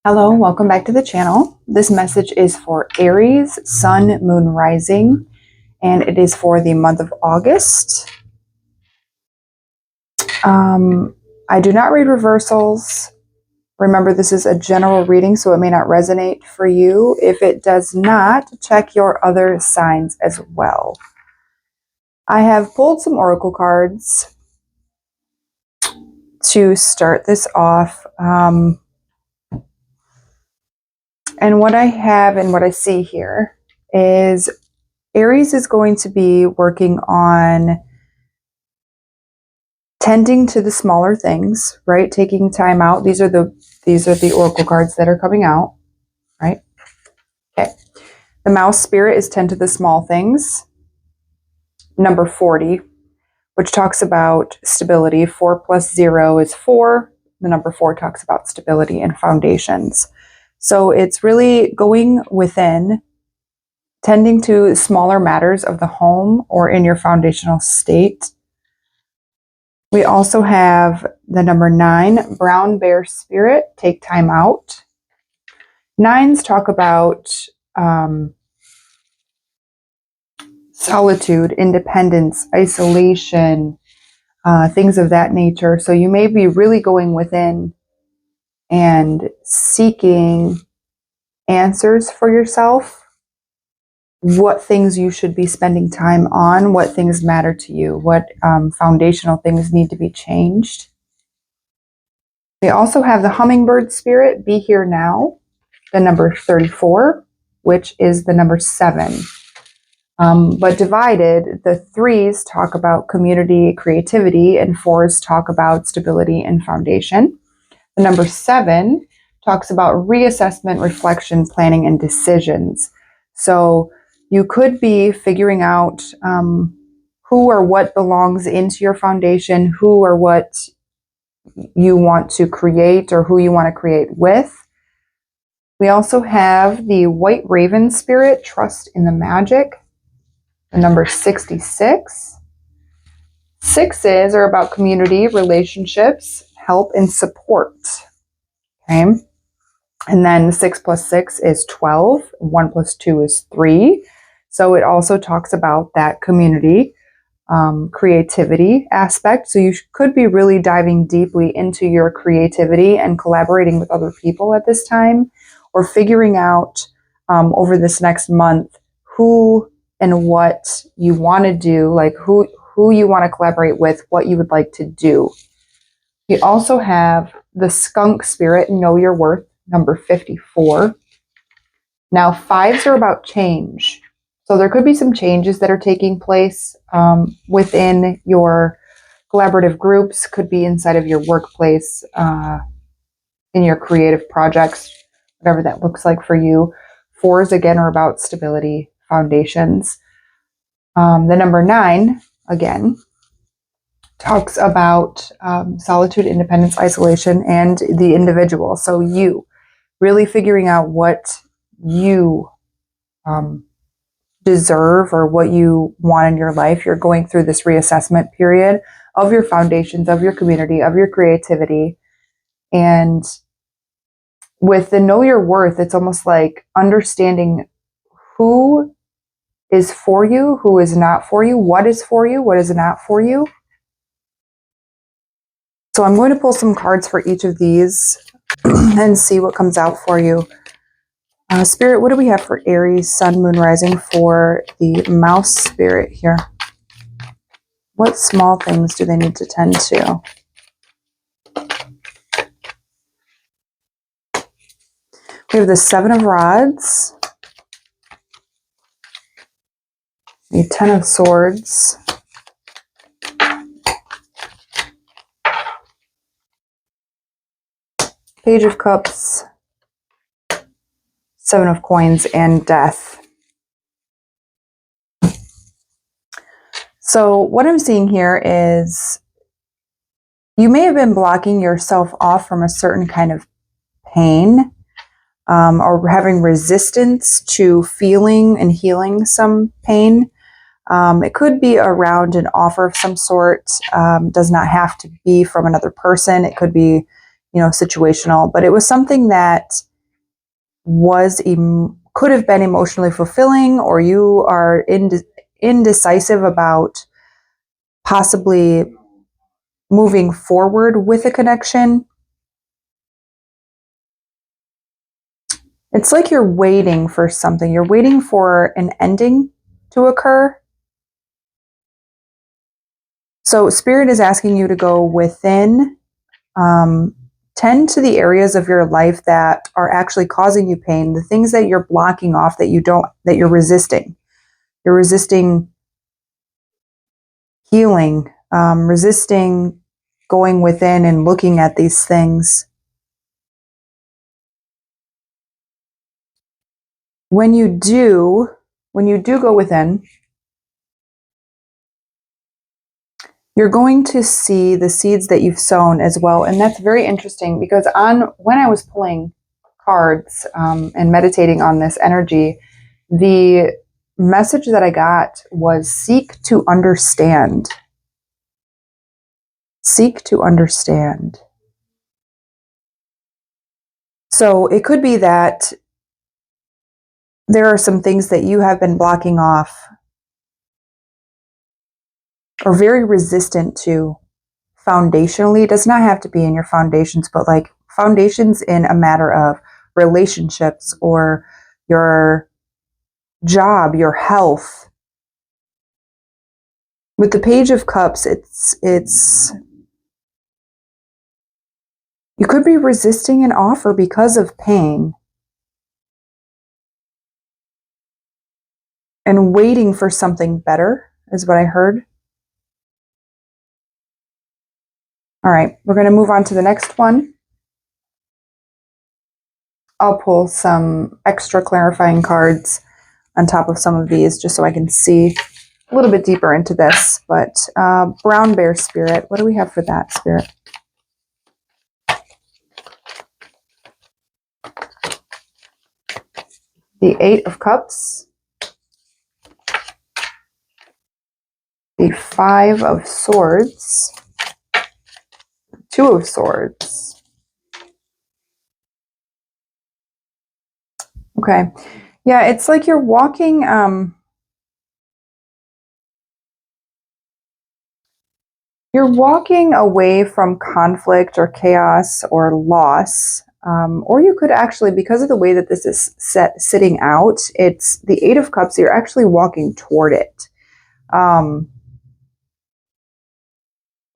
Hello, welcome back to the channel. This message is for Aries, Sun, Moon, Rising, and it is for the month of August. I do not read reversals. Remember, this is a general reading, so it may not resonate for you. If it does not, check your other signs as well. I have pulled some oracle cards to start this off. And what I have and what I see here is Aries is going to be working on tending to the smaller things, right? Taking time out. These are the oracle cards that are coming out, right? Okay. The mouse spirit is tend to the small things. Number 40, which talks about stability. 4 plus 0 is 4. The number 4 talks about stability and foundations. So it's really going within, tending to smaller matters of the home or in your foundational state. We also have the number 9, brown bear spirit, take time out. 9s talk about solitude, independence, isolation, things of that nature. So you may be really going within and seeking answers for yourself, what things you should be spending time on, what things matter to you, what foundational things need to be changed. We also have the hummingbird spirit, be here now, the number 34, which is the number 7. But divided, the 3s talk about community, creativity, and 4s talk about stability and foundation. The number 7 talks about reassessment, reflection, planning, and decisions. So you could be figuring out who or what belongs into your foundation, who or what you want to create or who you want to create with. We also have the white raven spirit, trust in the magic, the number 66. 6s are about community, relationships, help, and support. Okay. And then 6 plus 6 is 12. 1 plus 2 is 3. So it also talks about that community, creativity aspect. So you could be really diving deeply into your creativity and collaborating with other people at this time, or figuring out over this next month who and what you want to do, like who you want to collaborate with, what you would like to do. We also have the skunk spirit, know your worth, number 54. Now 5s are about change. So there could be some changes that are taking place within your collaborative groups, could be inside of your workplace, in your creative projects, whatever that looks like for you. 4s, again, are about stability, foundations. The number 9, again, talks about solitude, independence, isolation, and the individual. So you really figuring out what you deserve or what you want in your life. You're going through this reassessment period of your foundations, of your community, of your creativity. And with the know your worth, it's almost like understanding who is for you, who is not for you, what is for you, what is not for you. So I'm going to pull some cards for each of these and see what comes out for you. Spirit, what do we have for Aries, Sun, Moon, Rising for the mouse spirit here? What small things do they need to tend to? We have the 7 of Rods, the 10 of Swords, Page of Cups, 7 of Coins, and Death. So what I'm seeing here is you may have been blocking yourself off from a certain kind of pain, or having resistance to feeling and healing some pain. It could be around an offer of some sort. Does not have to be from another person. It could be, situational, but it was something that could have been emotionally fulfilling, or you are indecisive about possibly moving forward with a connection. It's like you're waiting for something. You're waiting for an ending to occur. So Spirit is asking you to go within, tend to the areas of your life that are actually causing you pain, the things that you're blocking off, that you're resisting. You're resisting healing, resisting going within and looking at these things. When you do go within, you're going to see the seeds that you've sown as well. And that's very interesting, because when I was pulling cards and meditating on this energy, the message that I got was seek to understand. Seek to understand. So it could be that there are some things that you have been blocking off or very resistant to foundationally. It does not have to be in your foundations, but like foundations in a matter of relationships or your job, your health. With the Page of Cups, it's you could be resisting an offer because of pain and waiting for something better, is what I heard. All right, we're going to move on to the next one. I'll pull some extra clarifying cards on top of some of these just so I can see a little bit deeper into this. But Brown Bear Spirit, what do we have for that, Spirit? The Eight of Cups, the Five of Swords, Two of Swords. Okay. Yeah, it's like you're walking away from conflict or chaos or loss. Or you could actually, because of the way that this is sitting out, it's the Eight of Cups, you're actually walking toward it.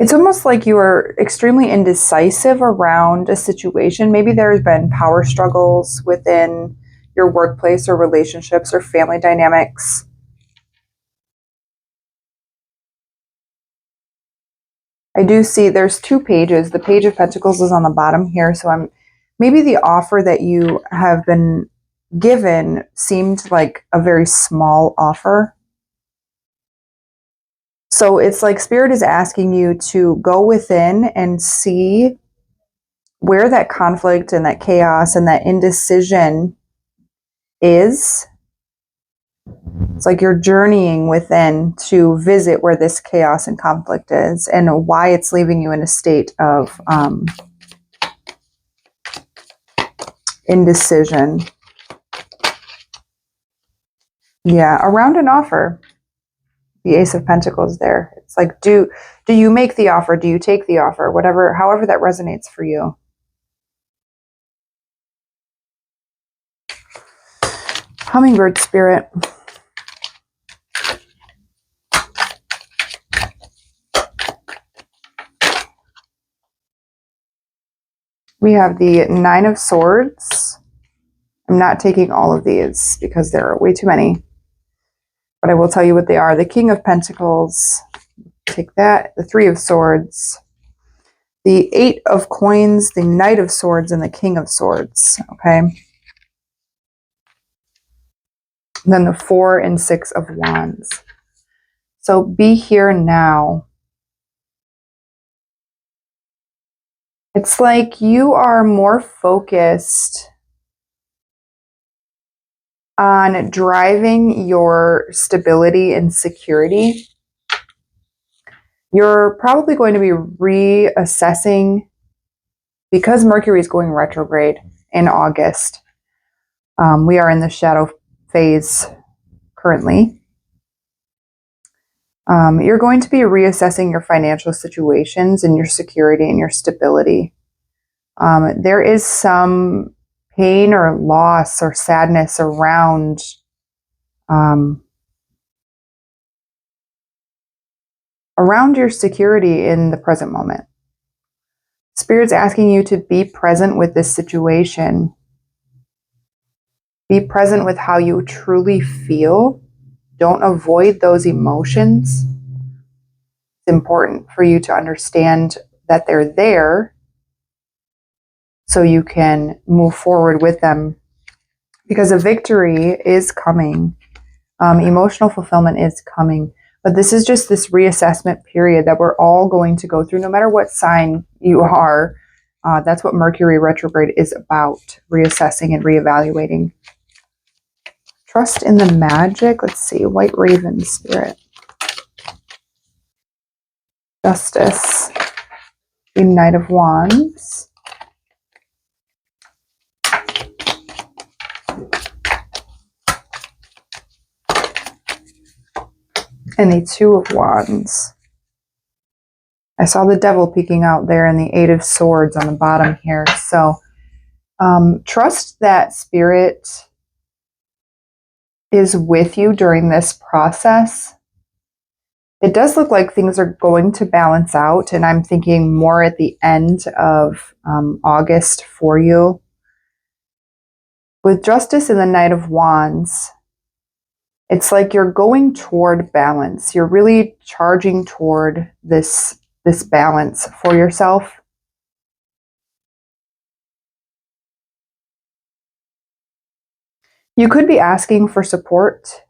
It's almost like you are extremely indecisive around a situation. Maybe there's been power struggles within your workplace or relationships or family dynamics. I do see there's two pages. The Page of Pentacles is on the bottom here. So maybe the offer that you have been given seemed like a very small offer. So it's like Spirit is asking you to go within and see where that conflict and that chaos and that indecision is. It's like you're journeying within to visit where this chaos and conflict is and why it's leaving you in a state of indecision. Yeah, around an offer. The Ace of Pentacles there. It's like, do you make the offer? Do you take the offer? However that resonates for you. Hummingbird Spirit. We have the Nine of Swords. I'm not taking all of these because there are way too many. But I will tell you what they are. The King of Pentacles. Take that. The Three of Swords. The Eight of Coins, the Knight of Swords, and the King of Swords. Okay. And then the Four and Six of Wands. So be here now. It's like you are more focused on driving your stability and security. You're probably going to be reassessing, because Mercury is going retrograde in August. We are in the shadow phase currently. You're going to be reassessing your financial situations and your security and your stability. There is some pain or loss or sadness around around your security in the present moment. Spirit's asking you to be present with this situation. Be present with how you truly feel. Don't avoid those emotions. It's important for you to understand that they're there so you can move forward with them, because a victory is coming. Emotional fulfillment is coming. But this is just this reassessment period that we're all going to go through, no matter what sign you are. That's what Mercury retrograde is about, reassessing and reevaluating. Trust in the magic. Let's see, White Raven Spirit. Justice. The Knight of Wands. And the Two of Wands. I saw the Devil peeking out there, and the Eight of Swords on the bottom here. So trust that Spirit is with you during this process. It does look like things are going to balance out, and I'm thinking more at the end of August for you. With Justice and the Knight of Wands, it's like you're going toward balance. You're really charging toward this balance for yourself. You could be asking for support.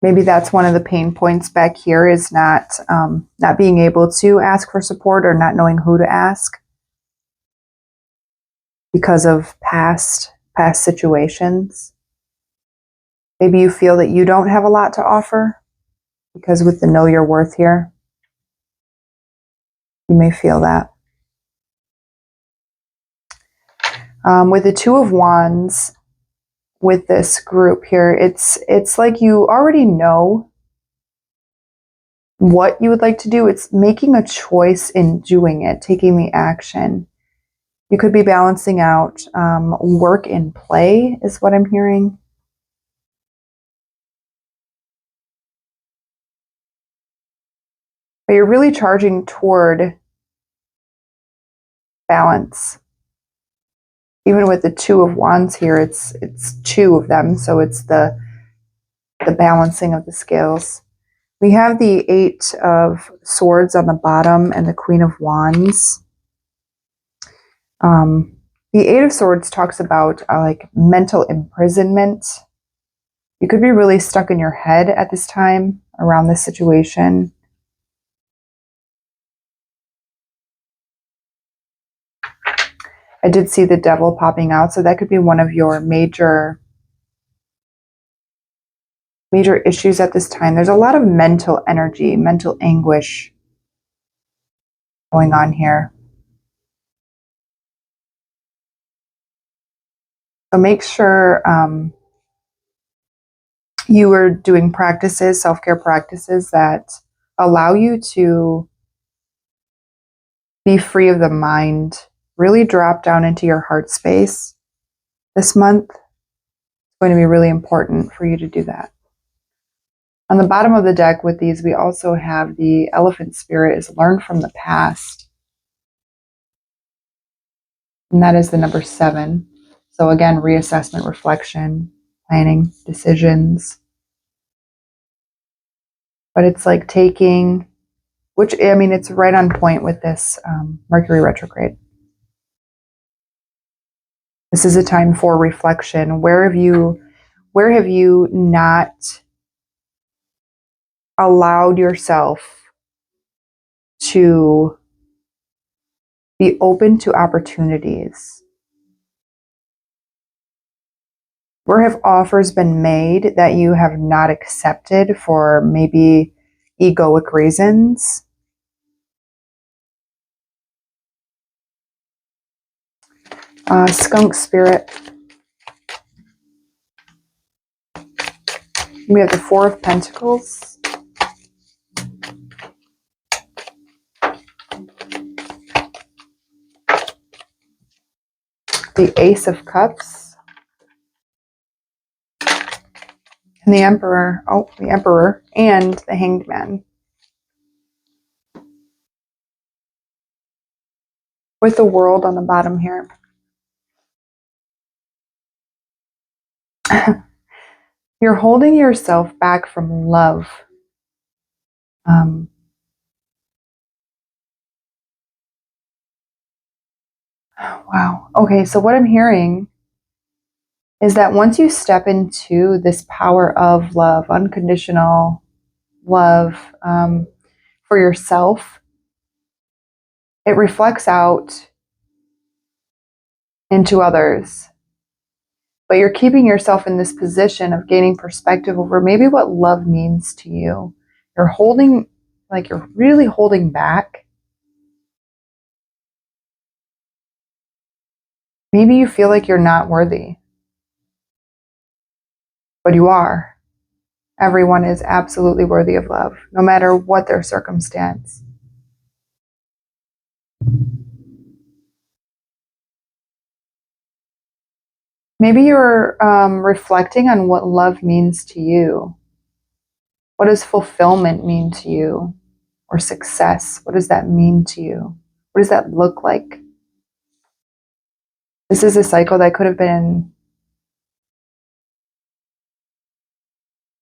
Maybe that's one of the pain points back here, is not being able to ask for support, or not knowing who to ask because of past situations. Maybe you feel that you don't have a lot to offer, because with the Know Your Worth here, you may feel that. With the Two of Wands, with this group here, it's like you already know what you would like to do. It's making a choice in doing it, taking the action. You could be balancing out work and play, is what I'm hearing. But you're really charging toward balance. Even with the Two of Wands here, it's two of them, so it's the balancing of the scales. We have the Eight of Swords on the bottom and the Queen of Wands. The Eight of Swords talks about like mental imprisonment. You could be really stuck in your head at this time around this situation. I did see the Devil popping out, so that could be one of your major issues at this time. There's a lot of mental energy, mental anguish going on here. So make sure you are doing practices, self-care practices that allow you to be free of the mind, really drop down into your heart space this month. It's going to be really important for you to do that. On the bottom of the deck with these, we also have the Elephant Spirit is learn from the past. And that is the number 7. So again, reassessment, reflection, planning, decisions. But it's like taking, which, I mean, it's right on point with this Mercury retrograde. This is a time for reflection. Where have you not allowed yourself to be open to opportunities? Where have offers been made that you have not accepted for maybe egoic reasons? Skunk spirit. We have the Four of Pentacles. The Ace of Cups. And the Emperor. Oh, the Emperor. And the Hanged Man. With the World on the bottom here. You're holding yourself back from love. Wow. Okay, so what I'm hearing is that once you step into this power of love, unconditional love for yourself, it reflects out into others. But you're keeping yourself in this position of gaining perspective over maybe what love means to you. You're holding, like you're really holding back. Maybe you feel like you're not worthy, but you are. Everyone is absolutely worthy of love, no matter what their circumstance. Maybe you're reflecting on what love means to you. What does fulfillment mean to you? Or success? What does that mean to you? What does that look like? This is a cycle that could have been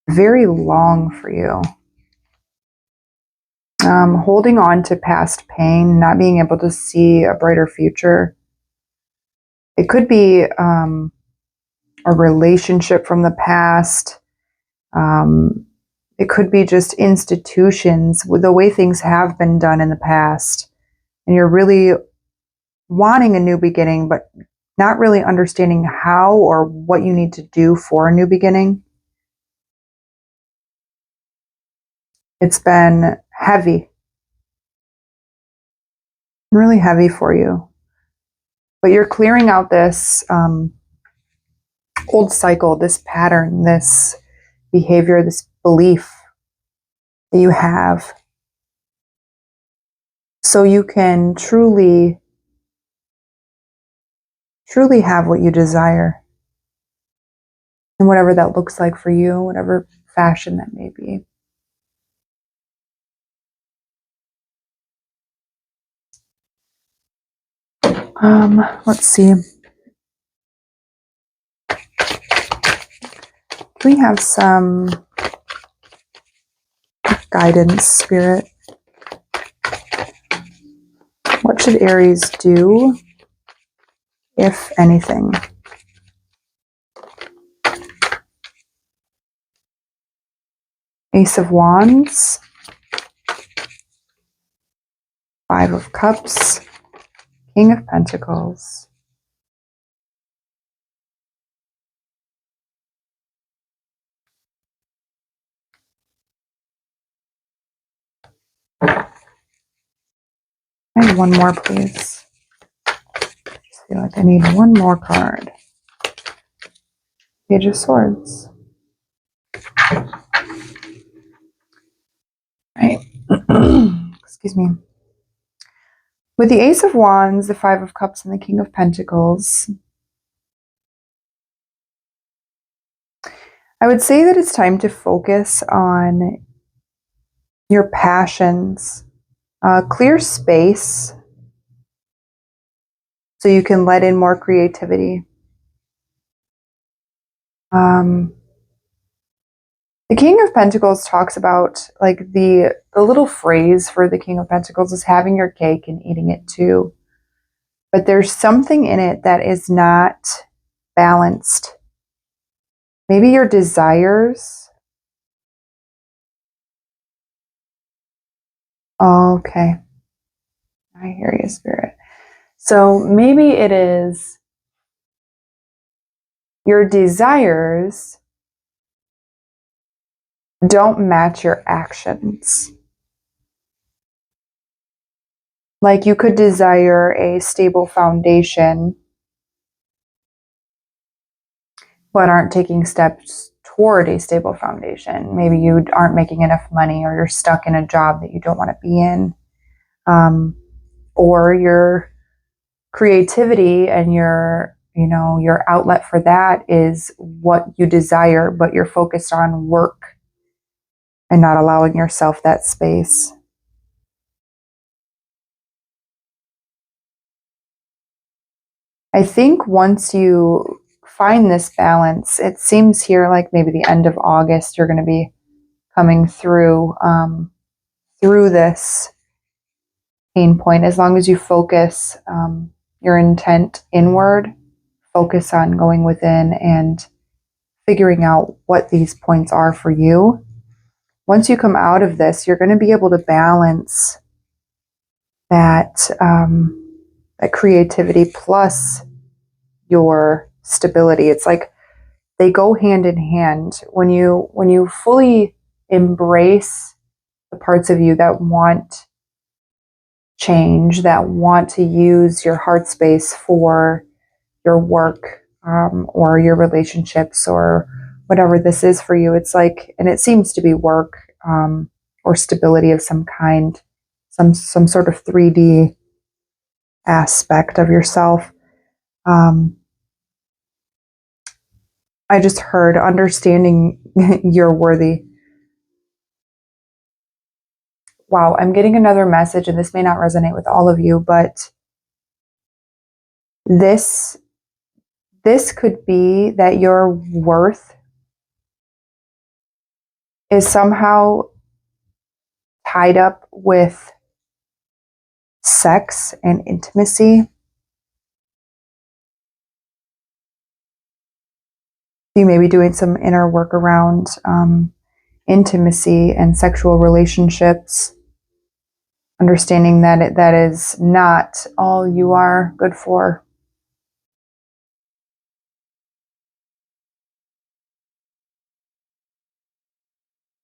very long for you. Holding on to past pain, not being able to see a brighter future. It could be a relationship from the past. It could be just institutions, with the way things have been done in the past. And you're really wanting a new beginning, but not really understanding how or what you need to do for a new beginning. It's been heavy, really heavy for you. But you're clearing out this old cycle, this pattern, this behavior, this belief that you have, so you can truly have what you desire, and whatever that looks like for you, whatever fashion that may be. Let's see. We have some guidance, Spirit. What should Aries do, if anything? Ace of Wands, Five of Cups, King of Pentacles. And one more, please. I just feel like I need one more card. Page of Swords. Right. Excuse me. With the Ace of Wands, the Five of Cups, and the King of Pentacles, I would say that it's time to focus on your passions. Clear space so you can let in more creativity. The King of Pentacles talks about, like, the little phrase for the King of Pentacles is having your cake and eating it too. But there's something in it that is not balanced. Maybe your desires. Oh, okay. I hear you, Spirit. So maybe it is your desires don't match your actions. Like you could desire a stable foundation, but aren't taking steps toward a stable foundation. Maybe you aren't making enough money, or you're stuck in a job that you don't want to be in. Or your creativity and your outlet for that is what you desire, but you're focused on work and not allowing yourself that space. I think once you find this balance, it seems here like maybe the end of August, you're going to be coming through this pain point. As long as you focus your intent inward, focus on going within and figuring out what these points are for you. Once you come out of this, you're going to be able to balance that that creativity plus your stability. It's like they go hand in hand. When you fully embrace the parts of you that want change, that want to use your heart space for your work, or your relationships, or whatever this is for you. It's like, and it seems to be work, or stability of some kind, some sort of 3D aspect of yourself. I just heard understanding you're worthy. Wow, I'm getting another message, and this may not resonate with all of you, but this could be that your worth is somehow tied up with sex and intimacy. You may be doing some inner work around intimacy and sexual relationships, understanding that that is not all you are good for.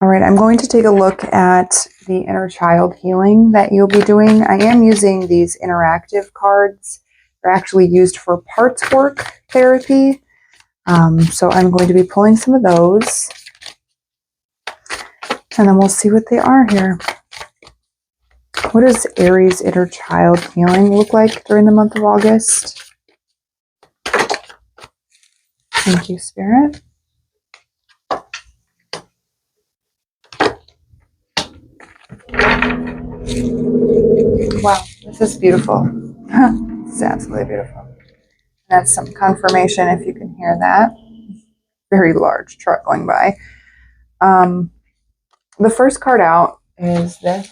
All right, I'm going to take a look at the inner child healing that you'll be doing. I am using these interactive cards. They're actually used for parts work therapy. So I'm going to be pulling some of those, and then we'll see what they are here. What does Aries inner child healing look like during the month of August? Thank you, Spirit. Wow, this is beautiful. This is absolutely beautiful. That's some confirmation if you can hear that. Very large truck going by. The first card out is this.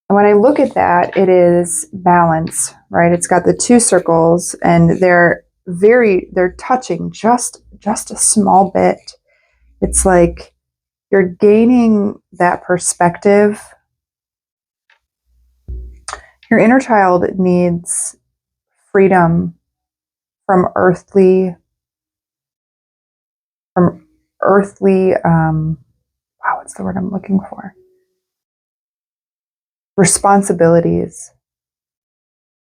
And when I look at that, it is balance, right? It's got the two circles, and they're touching just a small bit. It's like you're gaining that perspective. Your inner child needs freedom from earthly, wow, what's the word I'm looking for? Responsibilities.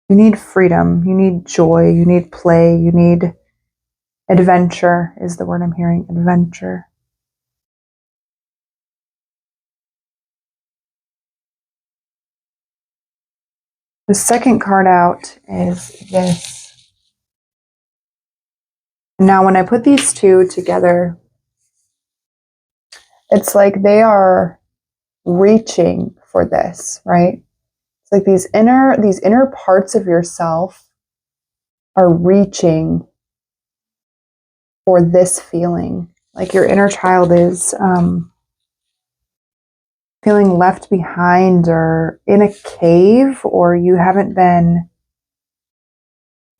You need freedom. You need joy. You need play. You need adventure is the word I'm hearing. Adventure. The second card out is this. Now, when I put these two together, it's like they are reaching for this, right? It's like these inner parts of yourself are reaching for this feeling. Like your inner child is feeling left behind or in a cave, or you haven't been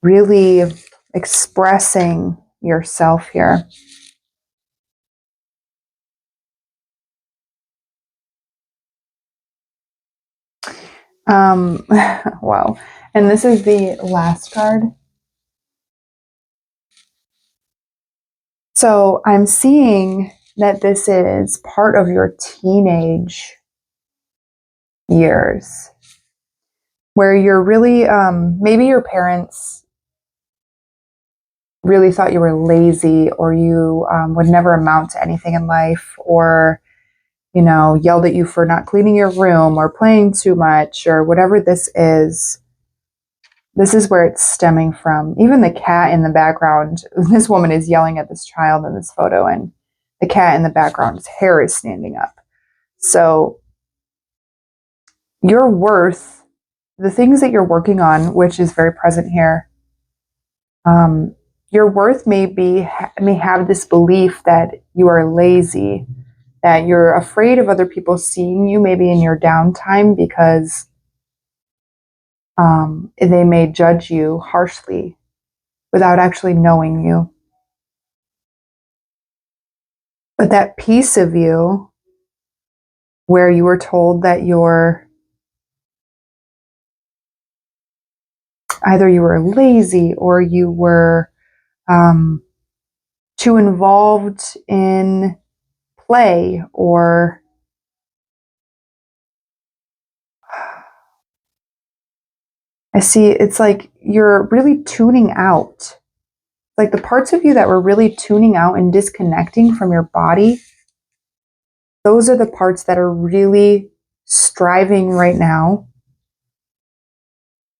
really expressing yourself here. Wow. And this is the last card. So I'm seeing that this is part of your teenage years where you're really, maybe your parents really thought you were lazy, or you would never amount to anything in life, or, you know, yelled at you for not cleaning your room or playing too much, or whatever this is. This is where it's stemming from. Even the cat in the background, this woman is yelling at this child in this photo, and the cat in the background's hair is standing up. So your worth, the things that you're working on, which is very present here, your worth may have this belief that you are lazy, that you're afraid of other people seeing you maybe in your downtime because they may judge you harshly without actually knowing you. But that piece of you where you were told that either you were lazy or you were too involved in play, or I see it's like you're really tuning out. Like the parts of you that were really tuning out and disconnecting from your body, those are the parts that are really striving right now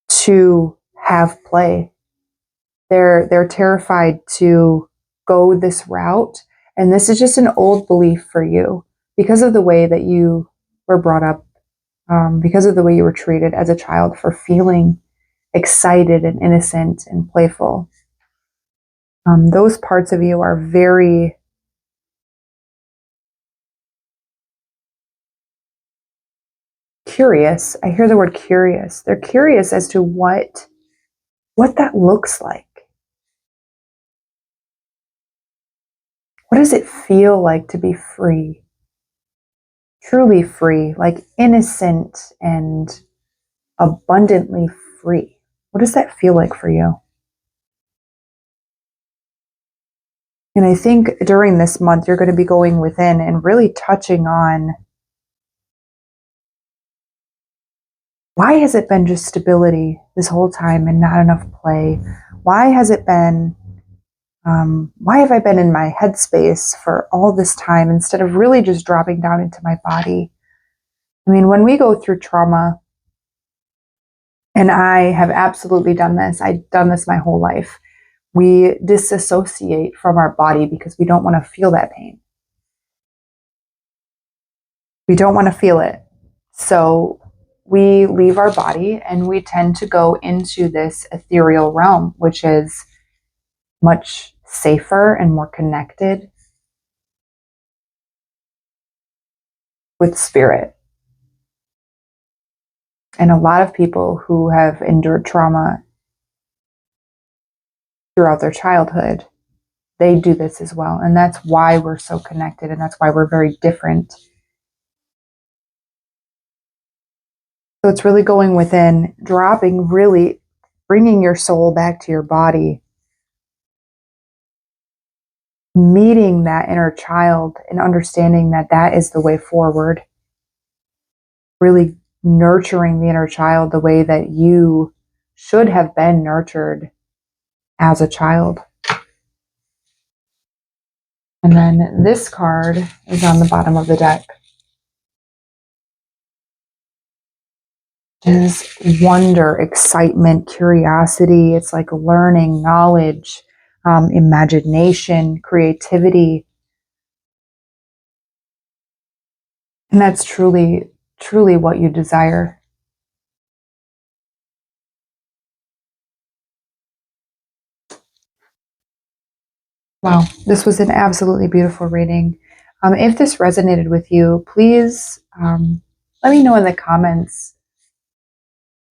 to have play. They're terrified to go this route, and this is just an old belief for you because of the way that you were brought up, because of the way you were treated as a child for feeling excited and innocent and playful. Those parts of you are very curious. I hear the word curious. They're curious as to what that looks like. What does it feel like to be free? Truly free, like innocent and abundantly free. What does that feel like for you? And I think during this month, you're going to be going within and really touching on, why has it been just stability this whole time and not enough play? Why has it been, why have I been in my headspace for all this time instead of really just dropping down into my body? I mean, when we go through trauma, and I have absolutely done this, I've done this my whole life. We disassociate from our body because we don't want to feel that pain. We don't want to feel it. So we leave our body and we tend to go into this ethereal realm, which is much safer and more connected with spirit. And a lot of people who have endured trauma throughout their childhood, they do this as well. And that's why we're so connected, and that's why we're very different. So it's really going within, dropping, really bringing your soul back to your body, meeting that inner child and understanding that that is the way forward, really nurturing the inner child the way that you should have been nurtured as a child. And then this card is on the bottom of the deck. Is wonder, excitement, curiosity. It's like learning, knowledge, imagination, creativity. And that's truly, truly what you desire. Wow, this was an absolutely beautiful reading. If this resonated with you, please let me know in the comments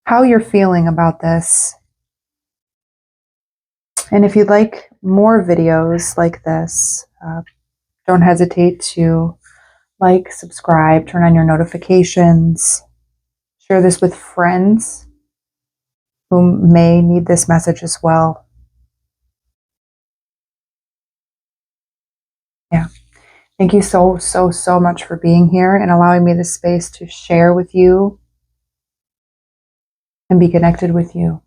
how you're feeling about this. And if you'd like more videos like this, don't hesitate to like, subscribe, turn on your notifications, Share this with friends who may need this message as well. Yeah. Thank you so, so, so much for being here and allowing me the space to share with you and be connected with you.